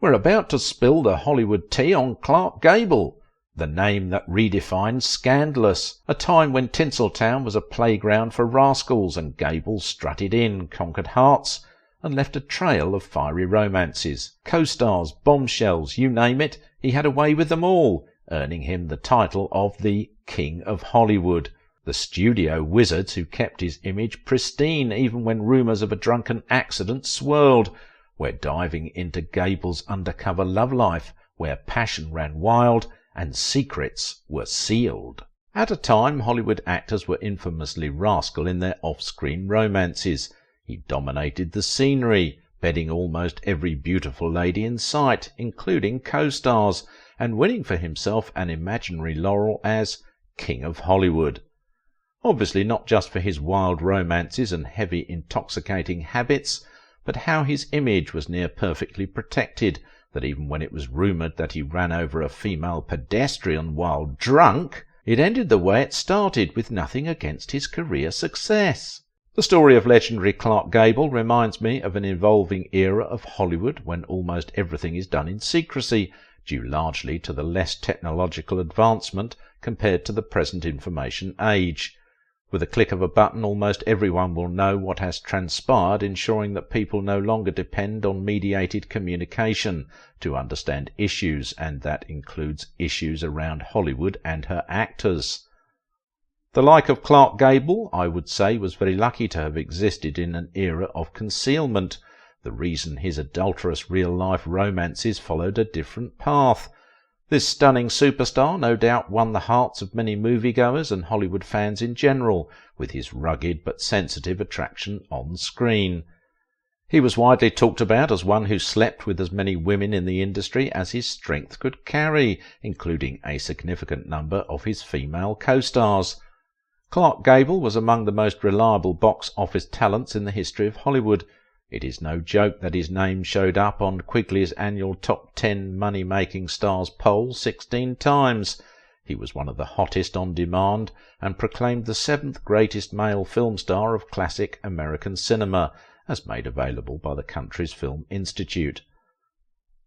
We're about to spill the Hollywood tea on Clark Gable, the name that redefined scandalous, a time when Tinseltown was a playground for rascals and Gable strutted in, conquered hearts, and left a trail of fiery romances. Co-stars, bombshells, you name it, he had a way with them all, earning him the title of the King of Hollywood, the studio wizards who kept his image pristine even when rumours of a drunken accident swirled. We're diving into Gable's undercover love life, where passion ran wild and secrets were sealed. At a time, Hollywood actors were infamously rascal in their off-screen romances. He dominated the scenery, bedding almost every beautiful lady in sight, including co-stars, and winning for himself an imaginary laurel as King of Hollywood. Obviously not just for his wild romances and heavy intoxicating habits, but how his image was near perfectly protected, that even when it was rumoured that he ran over a female pedestrian while drunk, it ended the way it started, with nothing against his career success. The story of legendary Clark Gable reminds me of an evolving era of Hollywood when almost everything is done in secrecy, due largely to the less technological advancement compared to the present information age. With a click of a button, almost everyone will know what has transpired, ensuring that people no longer depend on mediated communication to understand issues, and that includes issues around Hollywood and her actors. The like of Clark Gable, I would say, was very lucky to have existed in an era of concealment. The reason his adulterous real-life romances followed a different path. This stunning superstar no doubt won the hearts of many moviegoers and Hollywood fans in general, with his rugged but sensitive attraction on screen. He was widely talked about as one who slept with as many women in the industry as his strength could carry, including a significant number of his female co-stars. Clark Gable was among the most reliable box office talents in the history of Hollywood. It is no joke that his name showed up on Quigley's annual Top 10 Money-Making Stars poll 16 times. He was one of the hottest on demand and proclaimed the 7th greatest male film star of classic American cinema, as made available by the country's Film Institute.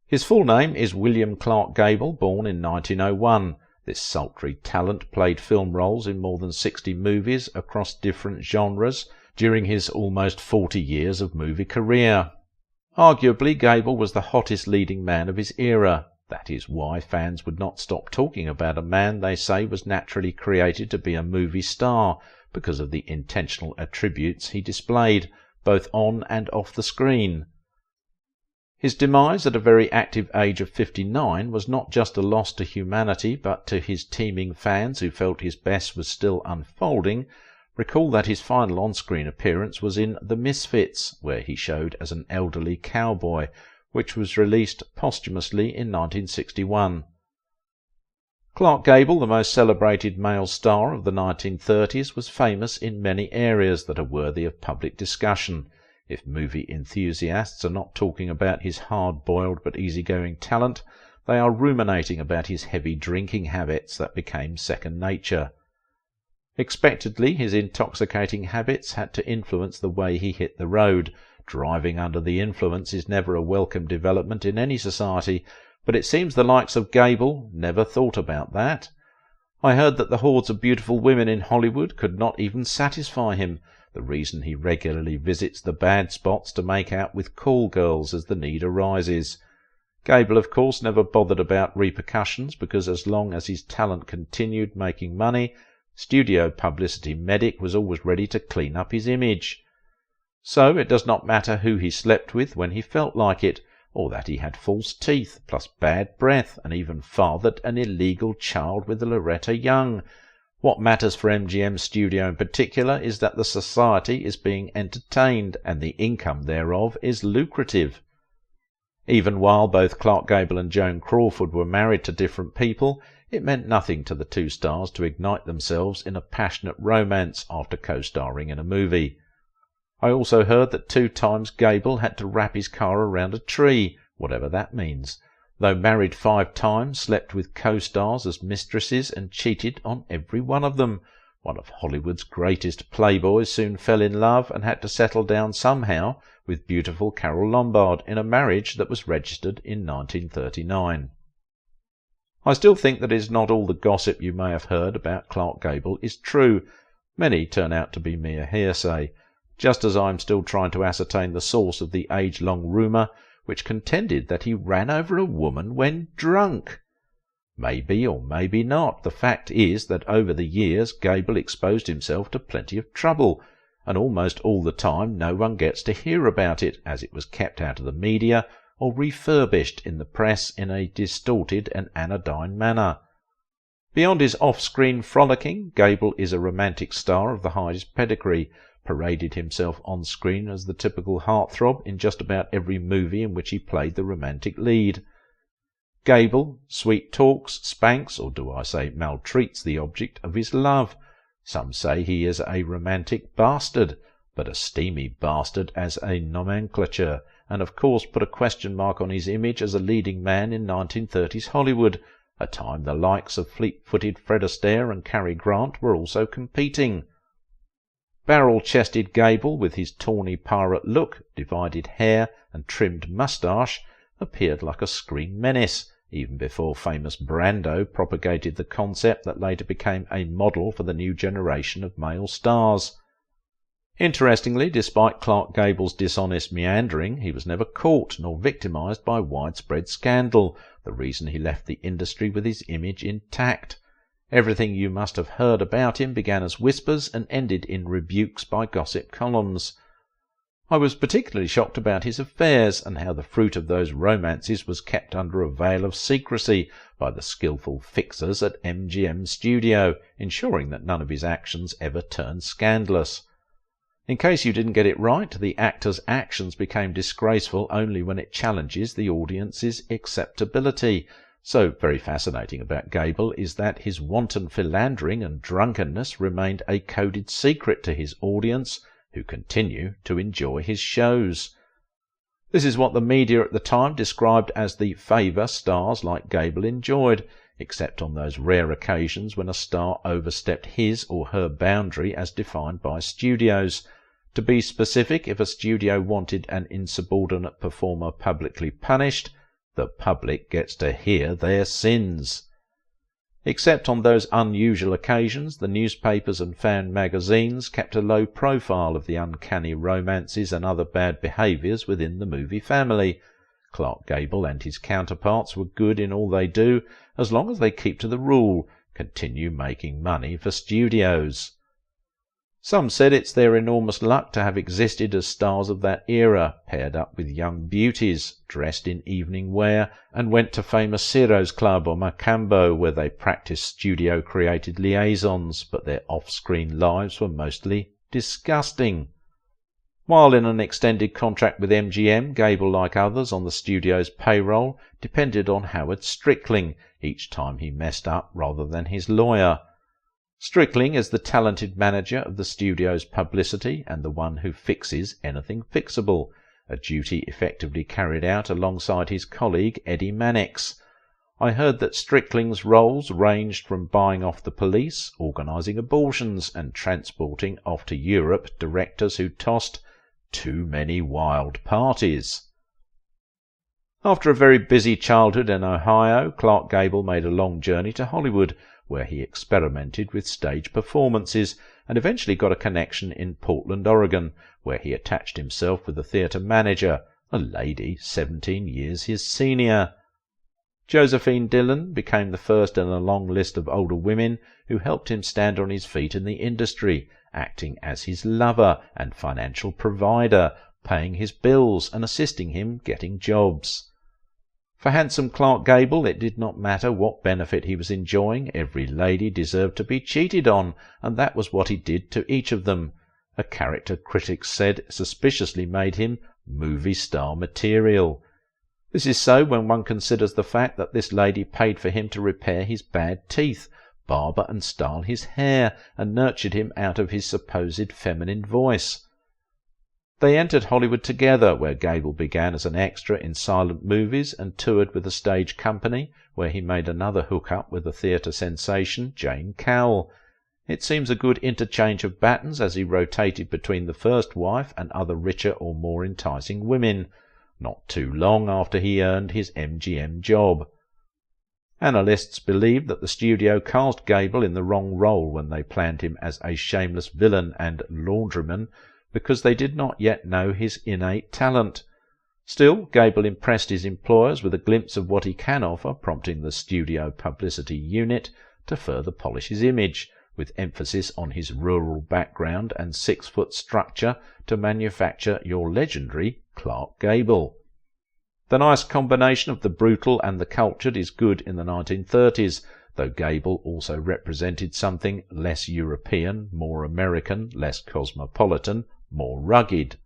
His full name is William Clark Gable, born in 1901. This sultry talent played film roles in more than 60 movies across different genres during his almost 40 years of movie career. Arguably, Gable was the hottest leading man of his era. That is why fans would not stop talking about a man they say was naturally created to be a movie star, because of the intentional attributes he displayed, both on and off the screen. His demise at a very active age of 59 was not just a loss to humanity, but to his teeming fans who felt his best was still unfolding. Recall that his final on-screen appearance was in The Misfits, where he showed as an elderly cowboy, which was released posthumously in 1961. Clark Gable, the most celebrated male star of the 1930s, was famous in many areas that are worthy of public discussion. If movie enthusiasts are not talking about his hard-boiled but easygoing talent, they are ruminating about his heavy drinking habits that became second nature. Expectedly, his intoxicating habits had to influence the way he hit the road. Driving under the influence is never a welcome development in any society, but it seems the likes of Gable never thought about that. I heard that the hordes of beautiful women in Hollywood could not even satisfy him, the reason he regularly visits the bad spots to make out with call girls as the need arises. Gable, of course, never bothered about repercussions, because as long as his talent continued making money, studio publicity medic was always ready to clean up his image. So it does not matter who he slept with when he felt like it, or that he had false teeth, plus bad breath, and even fathered an illegal child with Loretta Young. What matters for MGM Studio in particular is that the society is being entertained, and the income thereof is lucrative. Even while both Clark Gable and Joan Crawford were married to different people, it meant nothing to the two stars to ignite themselves in a passionate romance after co-starring in a movie. I also heard that 2 times Gable had to wrap his car around a tree, whatever that means. Though married 5 times, slept with co-stars as mistresses and cheated on every one of them. One of Hollywood's greatest playboys soon fell in love and had to settle down somehow with beautiful Carole Lombard in a marriage that was registered in 1939. I still think that it is not all the gossip you may have heard about Clark Gable is true. Many turn out to be mere hearsay, just as I am still trying to ascertain the source of the age-long rumour which contended that he ran over a woman when drunk. Maybe or maybe not. The fact is that over the years Gable exposed himself to plenty of trouble, and almost all the time no one gets to hear about it, as it was kept out of the media or refurbished in the press in a distorted and anodyne manner. Beyond his off-screen frolicking, Gable is a romantic star of the highest pedigree, paraded himself on screen as the typical heartthrob in just about every movie in which he played the romantic lead. Gable sweet talks, spanks, or do I say maltreats the object of his love. Some say he is a romantic bastard, but a steamy bastard as a nomenclature, and of course put a question mark on his image as a leading man in 1930s Hollywood, a time the likes of fleet-footed Fred Astaire and Cary Grant were also competing. Barrel-chested Gable, with his tawny pirate look, divided hair, and trimmed moustache, appeared like a screen menace, even before famous Brando propagated the concept that later became a model for the new generation of male stars. Interestingly, despite Clark Gable's dishonest meandering, he was never caught nor victimized by widespread scandal, the reason he left the industry with his image intact. Everything you must have heard about him began as whispers and ended in rebukes by gossip columns. I was particularly shocked about his affairs, and how the fruit of those romances was kept under a veil of secrecy by the skilful fixers at MGM Studio, ensuring that none of his actions ever turned scandalous. In case you didn't get it right, the actor's actions became disgraceful only when it challenges the audience's acceptability. So very fascinating about Gable is that his wanton philandering and drunkenness remained a coded secret to his audience, who continue to enjoy his shows. This is what the media at the time described as the favour stars like Gable enjoyed, except on those rare occasions when a star overstepped his or her boundary as defined by studios. To be specific, if a studio wanted an insubordinate performer publicly punished, the public gets to hear their sins. Except on those unusual occasions, the newspapers and fan magazines kept a low profile of the uncanny romances and other bad behaviours within the movie family. Clark Gable and his counterparts were good in all they do, as long as they keep to the rule, continue making money for studios. Some said it's their enormous luck to have existed as stars of that era, paired up with young beauties, dressed in evening wear, and went to famous Ciro's Club or Macambo, where they practised studio-created liaisons, but their off-screen lives were mostly disgusting. While in an extended contract with MGM, Gable, like others on the studio's payroll, depended on Howard Strickling each time he messed up rather than his lawyer. Strickling is the talented manager of the studio's publicity and the one who fixes anything fixable, a duty effectively carried out alongside his colleague Eddie Mannix. I heard that Strickling's roles ranged from buying off the police, organising abortions, and transporting off to Europe directors who tossed too many wild parties. After a very busy childhood in Ohio, Clark Gable made a long journey to Hollywood, where he experimented with stage performances and eventually got a connection in Portland, Oregon, where he attached himself with a theatre manager, a lady 17 years his senior. Josephine Dillon became the first in a long list of older women who helped him stand on his feet in the industry, acting as his lover and financial provider, paying his bills and assisting him getting jobs. For handsome Clark Gable, it did not matter what benefit he was enjoying. Every lady deserved to be cheated on, and that was what he did to each of them. A character critics said suspiciously made him movie star material. This is so when one considers the fact that this lady paid for him to repair his bad teeth, barber and style his hair, and nurtured him out of his supposed feminine voice. They entered Hollywood together, where Gable began as an extra in silent movies and toured with a stage company, where he made another hook-up with the theatre sensation Jane Cowell. It seems a good interchange of battens as he rotated between the first wife and other richer or more enticing women, not too long after he earned his MGM job. Analysts believe that the studio cast Gable in the wrong role when they planned him as a shameless villain and laundryman, because they did not yet know his innate talent. Still, Gable impressed his employers with a glimpse of what he can offer, prompting the studio publicity unit to further polish his image, with emphasis on his rural background and 6-foot structure to manufacture your legendary Clark Gable. The nice combination of the brutal and the cultured is good in the 1930s, though Gable also represented something less European, more American, less cosmopolitan, more rugged.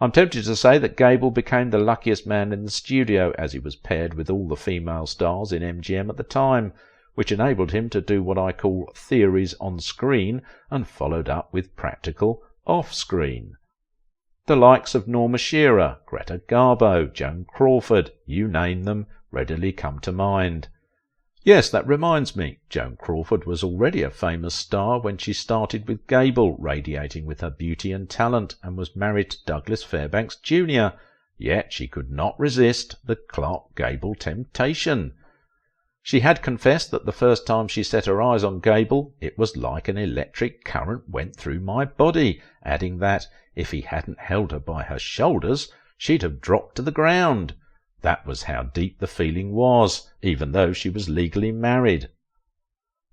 I'm tempted to say that Gable became the luckiest man in the studio, as he was paired with all the female stars in MGM at the time, which enabled him to do what I call theories on screen and followed up with practical off-screen. The likes of Norma Shearer, Greta Garbo, Joan Crawford, you name them, readily come to mind. Yes, that reminds me, Joan Crawford was already a famous star when she started with Gable, radiating with her beauty and talent, and was married to Douglas Fairbanks Jr., yet she could not resist the Clark Gable temptation. She had confessed that the first time she set her eyes on Gable, it was like an electric current went through my body, adding that, if he hadn't held her by her shoulders, she'd have dropped to the ground. That was how deep the feeling was, even though she was legally married.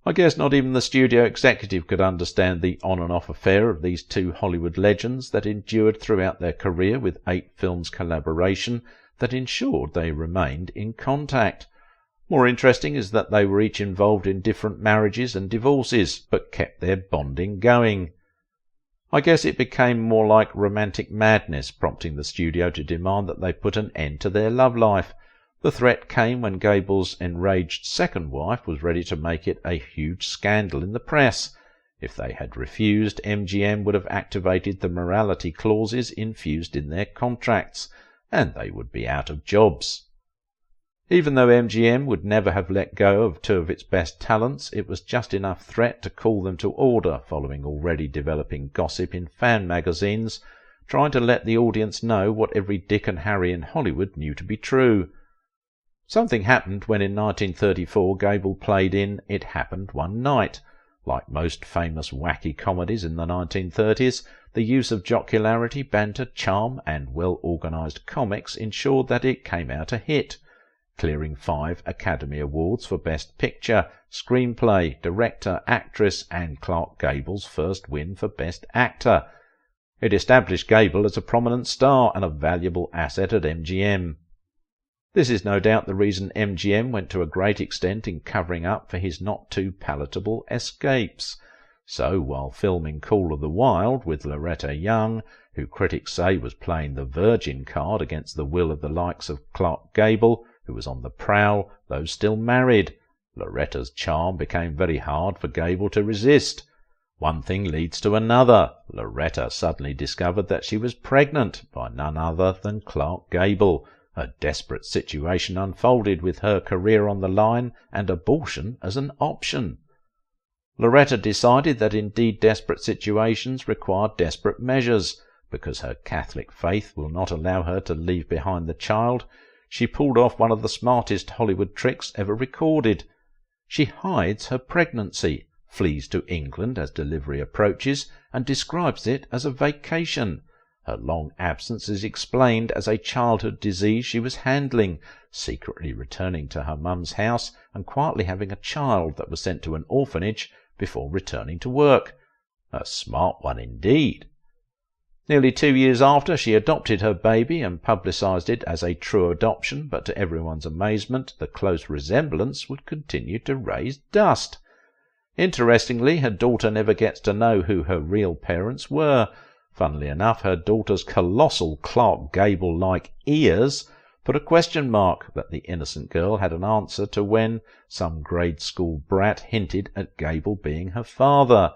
I guess not even the studio executive could understand the on-and-off affair of these two Hollywood legends that endured throughout their career with 8 films collaboration that ensured they remained in contact. More interesting is that they were each involved in different marriages and divorces, but kept their bonding going. I guess it became more like romantic madness, prompting the studio to demand that they put an end to their love life. The threat came when Gable's enraged second wife was ready to make it a huge scandal in the press. If they had refused, MGM would have activated the morality clauses infused in their contracts, and they would be out of jobs. Even though MGM would never have let go of 2 of its best talents, it was just enough threat to call them to order, following already developing gossip in fan magazines, trying to let the audience know what every Dick and Harry in Hollywood knew to be true. Something happened when in 1934 Gable played in It Happened One Night. Like most famous wacky comedies in the 1930s, the use of jocularity, banter, charm, and well-organized comics ensured that it came out a hit, clearing 5 Academy Awards for Best Picture, Screenplay, Director, Actress, and Clark Gable's first win for Best Actor. It established Gable as a prominent star and a valuable asset at MGM. This is no doubt the reason MGM went to a great extent in covering up for his not-too-palatable escapes. So, while filming Call of the Wild with Loretta Young, who critics say was playing the virgin card against the will of the likes of Clark Gable, who was on the prowl, though still married, Loretta's charm became very hard for Gable to resist. One thing leads to another. Loretta suddenly discovered that she was pregnant by none other than Clark Gable. A desperate situation unfolded with her career on the line and abortion as an option. Loretta decided that indeed desperate situations require desperate measures. Because her Catholic faith will not allow her to leave behind the child, she pulled off one of the smartest Hollywood tricks ever recorded. She hides her pregnancy, flees to England as delivery approaches, and describes it as a vacation. Her long absence is explained as a childhood disease she was handling, secretly returning to her mum's house and quietly having a child that was sent to an orphanage before returning to work. A smart one indeed. Nearly 2 years after, she adopted her baby and publicised it as a true adoption, but to everyone's amazement, the close resemblance would continue to raise dust. Interestingly, her daughter never gets to know who her real parents were. Funnily enough, her daughter's colossal Clark Gable-like ears put a question mark that the innocent girl had an answer to when some grade school brat hinted at Gable being her father.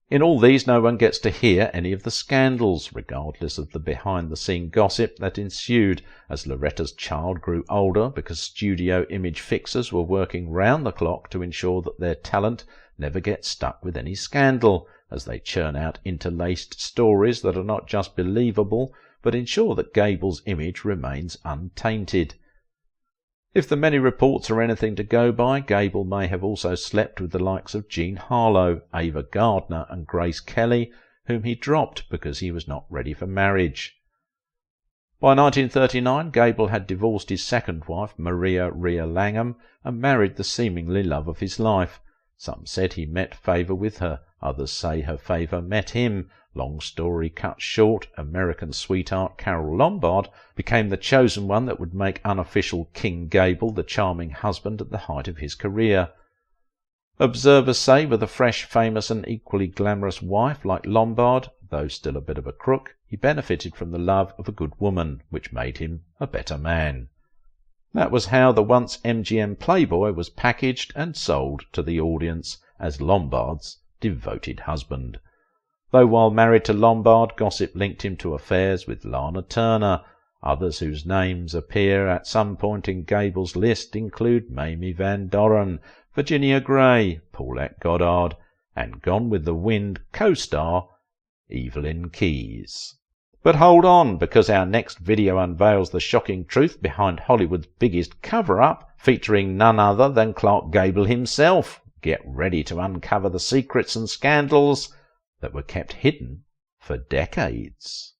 In all these, no one gets to hear any of the scandals, regardless of the behind-the-scene gossip that ensued as Loretta's child grew older, because studio image fixers were working round the clock to ensure that their talent never get stuck with any scandal, as they churn out interlaced stories that are not just believable, but ensure that Gable's image remains untainted. If the many reports are anything to go by, Gable may have also slept with the likes of Jean Harlow, Ava Gardner and Grace Kelly, whom he dropped because he was not ready for marriage. By 1939, Gable had divorced his second wife, Maria Rhea Langham, and married the seemingly love of his life. Some said he met favour with her, others say her favour met him. Long story cut short, American sweetheart Carole Lombard became the chosen one that would make unofficial King Gable the charming husband at the height of his career. Observers say with a fresh, famous and equally glamorous wife like Lombard, though still a bit of a crook, he benefited from the love of a good woman, which made him a better man. That was how the once MGM playboy was packaged and sold to the audience as Lombard's devoted husband. Though while married to Lombard, gossip linked him to affairs with Lana Turner. Others whose names appear at some point in Gable's list include Mamie Van Doren, Virginia Gray, Paulette Goddard, and Gone with the Wind co-star Evelyn Keyes. But hold on, because our next video unveils the shocking truth behind Hollywood's biggest cover-up, featuring none other than Clark Gable himself. Get ready to uncover the secrets and scandals that were kept hidden for decades.